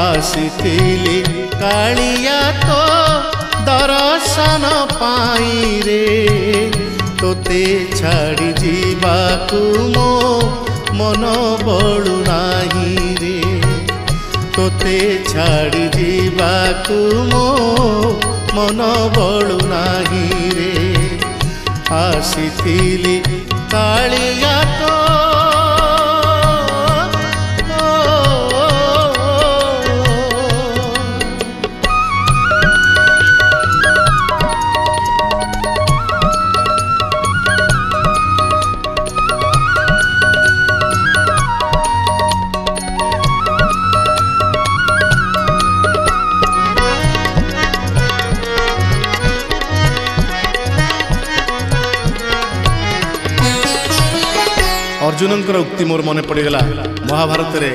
आसीथिली कालिया तो दर्शन पाई रे तोते छाड़ी जीवाकू मो मन बळु नाही रे तोते छाड़ी जीवाकू मो मन बळु नाही रे आसीथिली कालिया तो अर्जुन उक्ति मोर मन पड़गला महाभारत रे